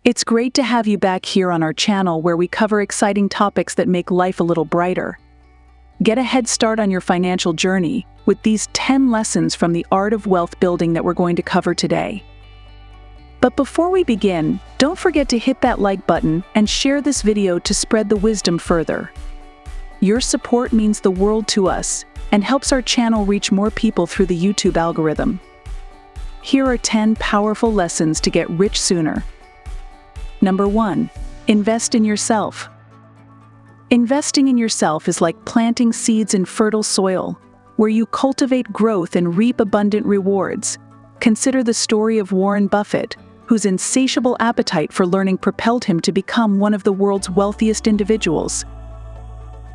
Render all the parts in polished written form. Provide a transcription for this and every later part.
It's great to have you back here on our channel where we cover exciting topics that make life a little brighter. Get a head start on your financial journey with these 10 lessons from the art of wealth building that we're going to cover today. But before we begin, don't forget to hit that like button and share this video to spread the wisdom further. Your support means the world to us and helps our channel reach more people through the YouTube algorithm. Here are 10 powerful lessons to get rich sooner. Number 1. Invest in yourself. Investing in yourself is like planting seeds in fertile soil, where you cultivate growth and reap abundant rewards. Consider the story of Warren Buffett, whose insatiable appetite for learning propelled him to become one of the world's wealthiest individuals.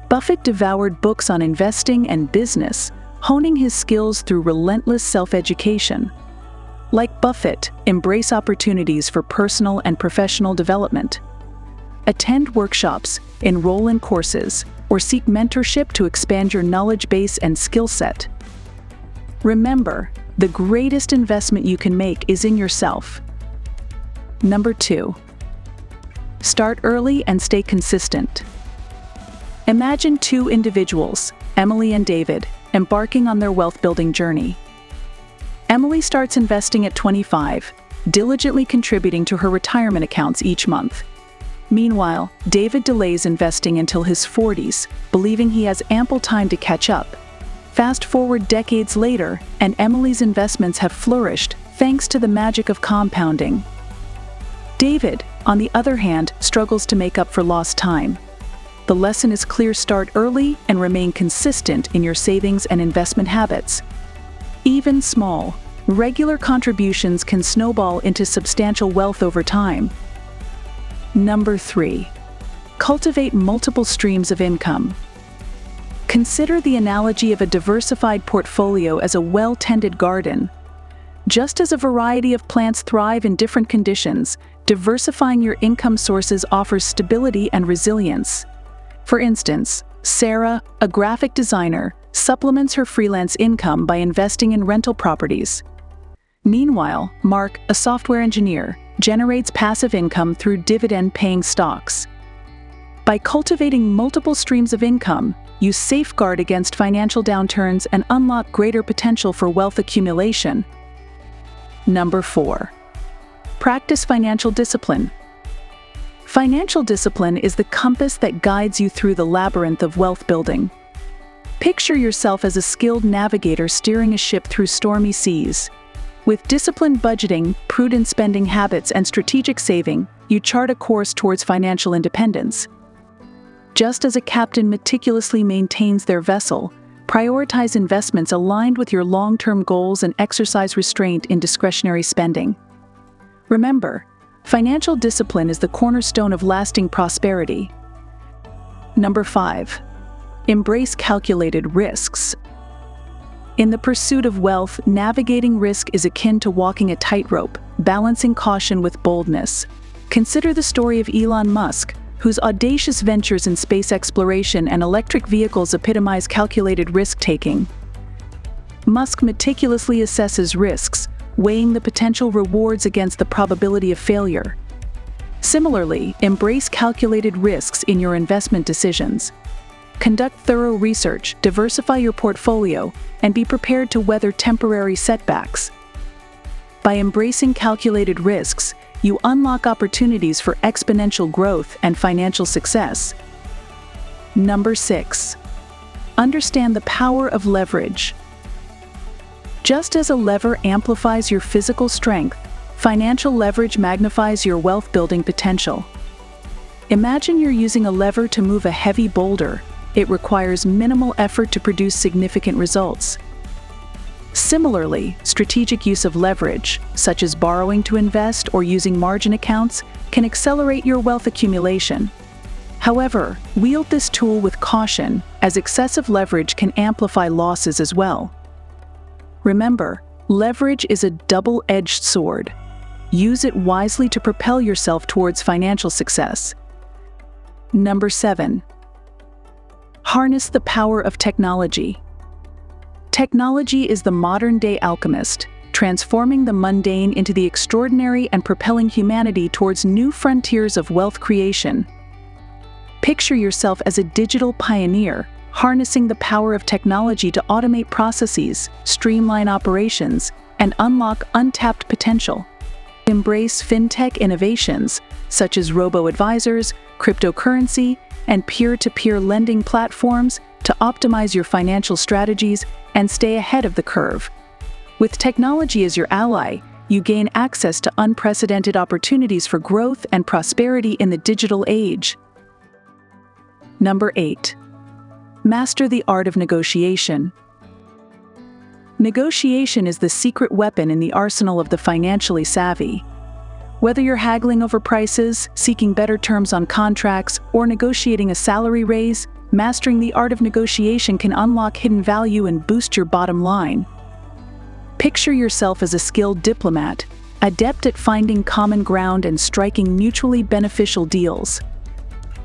Buffett devoured books on investing and business, honing his skills through relentless self-education. Like Buffett, embrace opportunities for personal and professional development. Attend workshops, enroll in courses, or seek mentorship to expand your knowledge base and skill set. Remember, the greatest investment you can make is in yourself. Number 2. Start early and stay consistent. Imagine two individuals, Emily and David, embarking on their wealth-building journey. Emily starts investing at 25, diligently contributing to her retirement accounts each month. Meanwhile, David delays investing until his 40s, believing he has ample time to catch up. Fast forward decades later, and Emily's investments have flourished thanks to the magic of compounding. David, on the other hand, struggles to make up for lost time. The lesson is clear: start early and remain consistent in your savings and investment habits. Even small, regular contributions can snowball into substantial wealth over time. Number 3. Cultivate multiple streams of income. Consider the analogy of a diversified portfolio as a well-tended garden. Just as a variety of plants thrive in different conditions, diversifying your income sources offers stability and resilience. For instance, Sarah, a graphic designer, supplements her freelance income by investing in rental properties. Meanwhile, Mark, a software engineer, generates passive income through dividend-paying stocks. By cultivating multiple streams of income, you safeguard against financial downturns and unlock greater potential for wealth accumulation. Number 4. Practice financial discipline. Financial discipline is the compass that guides you through the labyrinth of wealth building. Picture yourself as a skilled navigator steering a ship through stormy seas. With disciplined budgeting, prudent spending habits, and strategic saving, you chart a course towards financial independence. Just as a captain meticulously maintains their vessel, prioritize investments aligned with your long-term goals and exercise restraint in discretionary spending. Remember, financial discipline is the cornerstone of lasting prosperity. Number 5. Embrace calculated risks. In the pursuit of wealth, navigating risk is akin to walking a tightrope, balancing caution with boldness. Consider the story of Elon Musk, whose audacious ventures in space exploration and electric vehicles epitomize calculated risk-taking. Musk meticulously assesses risks, weighing the potential rewards against the probability of failure. Similarly, embrace calculated risks in your investment decisions. Conduct thorough research, diversify your portfolio, and be prepared to weather temporary setbacks. By embracing calculated risks, you unlock opportunities for exponential growth and financial success. Number 6. Understand the power of leverage. Just as a lever amplifies your physical strength, financial leverage magnifies your wealth-building potential. Imagine you're using a lever to move a heavy boulder. It requires minimal effort to produce significant results. Similarly, strategic use of leverage, such as borrowing to invest or using margin accounts, can accelerate your wealth accumulation. However, wield this tool with caution, as excessive leverage can amplify losses as well. Remember, leverage is a double-edged sword. Use it wisely to propel yourself towards financial success. Number 7. Harness the power of technology. Technology is the modern-day alchemist, transforming the mundane into the extraordinary and propelling humanity towards new frontiers of wealth creation. Picture yourself as a digital pioneer, harnessing the power of technology to automate processes, streamline operations, and unlock untapped potential. Embrace fintech innovations, such as robo-advisors, cryptocurrency, and peer-to-peer lending platforms to optimize your financial strategies and stay ahead of the curve. With technology as your ally, you gain access to unprecedented opportunities for growth and prosperity in the digital age. Number 8. Master the art of negotiation. Negotiation is the secret weapon in the arsenal of the financially savvy. Whether you're haggling over prices, seeking better terms on contracts, or negotiating a salary raise, mastering the art of negotiation can unlock hidden value and boost your bottom line. Picture yourself as a skilled diplomat, adept at finding common ground and striking mutually beneficial deals.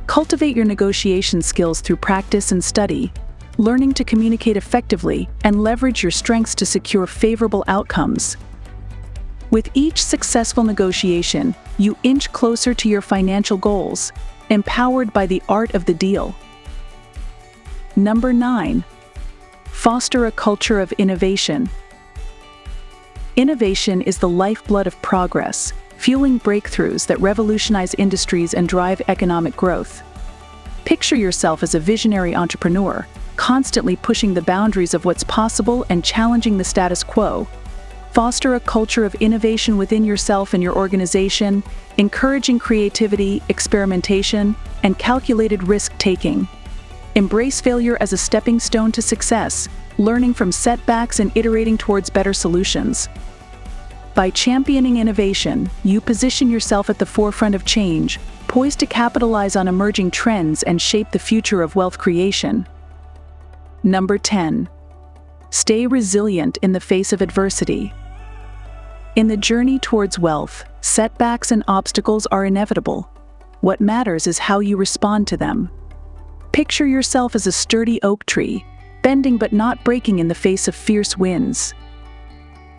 Cultivate your negotiation skills through practice and study, learning to communicate effectively and leverage your strengths to secure favorable outcomes. With each successful negotiation, you inch closer to your financial goals, empowered by the art of the deal. Number 9. Foster a culture of innovation. Innovation is the lifeblood of progress, fueling breakthroughs that revolutionize industries and drive economic growth. Picture yourself as a visionary entrepreneur, constantly pushing the boundaries of what's possible and challenging the status quo. Foster a culture of innovation within yourself and your organization, encouraging creativity, experimentation, and calculated risk-taking. Embrace failure as a stepping stone to success, learning from setbacks and iterating towards better solutions. By championing innovation, you position yourself at the forefront of change, poised to capitalize on emerging trends and shape the future of wealth creation. Number 10. Stay resilient in the face of adversity. In the journey towards wealth, setbacks and obstacles are inevitable. What matters is how you respond to them. Picture yourself as a sturdy oak tree, bending but not breaking in the face of fierce winds.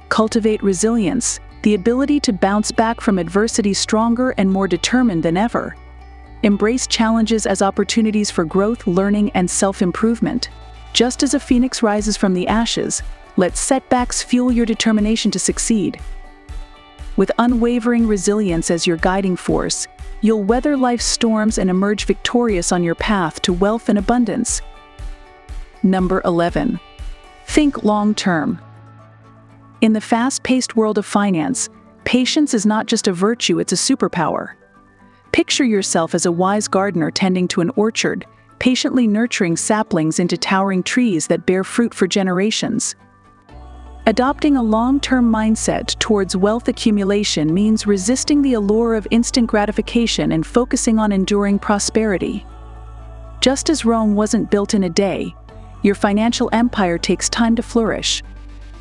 Cultivate resilience, the ability to bounce back from adversity stronger and more determined than ever. Embrace challenges as opportunities for growth, learning, and self-improvement. Just as a phoenix rises from the ashes, let setbacks fuel your determination to succeed. With unwavering resilience as your guiding force, you'll weather life's storms and emerge victorious on your path to wealth and abundance. Number 11. Think long-term. In the fast-paced world of finance, patience is not just a virtue, it's a superpower. Picture yourself as a wise gardener tending to an orchard, patiently nurturing saplings into towering trees that bear fruit for generations. Adopting a long-term mindset towards wealth accumulation means resisting the allure of instant gratification and focusing on enduring prosperity. Just as Rome wasn't built in a day, your financial empire takes time to flourish.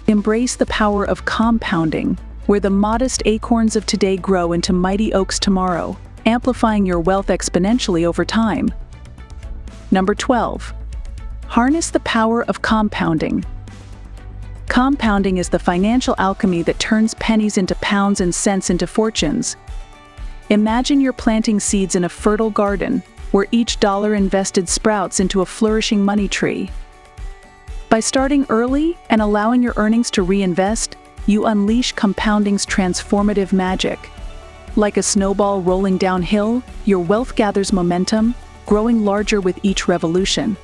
Embrace the power of compounding, where the modest acorns of today grow into mighty oaks tomorrow, amplifying your wealth exponentially over time. Number 12. Harness the power of compounding. Compounding is the financial alchemy that turns pennies into pounds and cents into fortunes. Imagine you're planting seeds in a fertile garden, where each dollar invested sprouts into a flourishing money tree. By starting early and allowing your earnings to reinvest, you unleash compounding's transformative magic. Like a snowball rolling downhill, your wealth gathers momentum, growing larger with each revolution.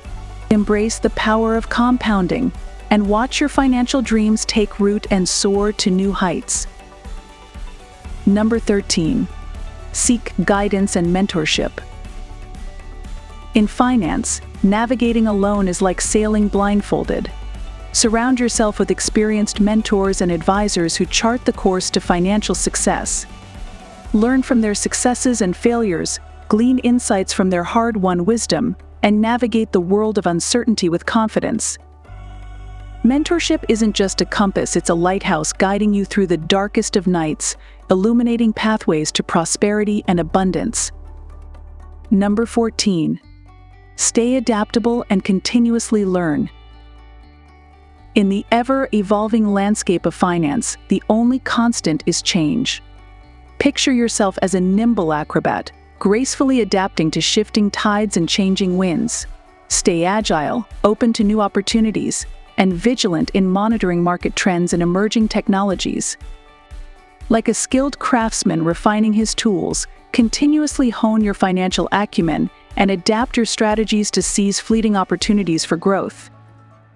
Embrace the power of compounding and watch your financial dreams take root and soar to new heights. Number 13. Seek guidance and mentorship. In finance, navigating alone is like sailing blindfolded. Surround yourself with experienced mentors and advisors who chart the course to financial success. Learn from their successes and failures, glean insights from their hard-won wisdom, and navigate the world of uncertainty with confidence. Mentorship isn't just a compass, it's a lighthouse guiding you through the darkest of nights, illuminating pathways to prosperity and abundance. Number 14. Stay adaptable and continuously learn. In the ever-evolving landscape of finance, the only constant is change. Picture yourself as a nimble acrobat, gracefully adapting to shifting tides and changing winds. Stay agile, open to new opportunities, and vigilant in monitoring market trends and emerging technologies. Like a skilled craftsman refining his tools, continuously hone your financial acumen and adapt your strategies to seize fleeting opportunities for growth.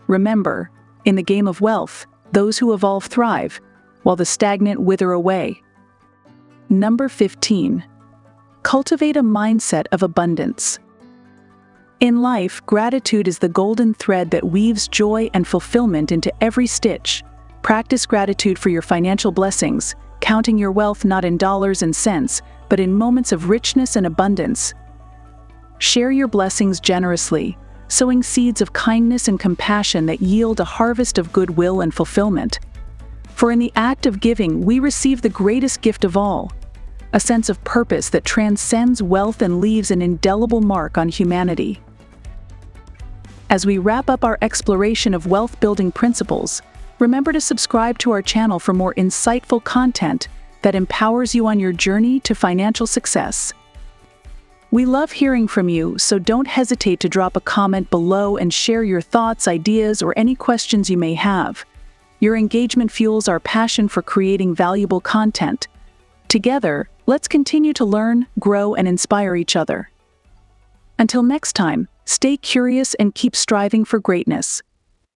Remember, in the game of wealth, those who evolve thrive, while the stagnant wither away. Number 15. Cultivate a mindset of abundance. In life, gratitude is the golden thread that weaves joy and fulfillment into every stitch. Practice gratitude for your financial blessings, counting your wealth not in dollars and cents, but in moments of richness and abundance. Share your blessings generously, sowing seeds of kindness and compassion that yield a harvest of goodwill and fulfillment. For in the act of giving, we receive the greatest gift of all, a sense of purpose that transcends wealth and leaves an indelible mark on humanity. As we wrap up our exploration of wealth-building principles, remember to subscribe to our channel for more insightful content that empowers you on your journey to financial success. We love hearing from you, so don't hesitate to drop a comment below and share your thoughts, ideas, or any questions you may have. Your engagement fuels our passion for creating valuable content. Together, let's continue to learn, grow, and inspire each other. Until next time, stay curious and keep striving for greatness.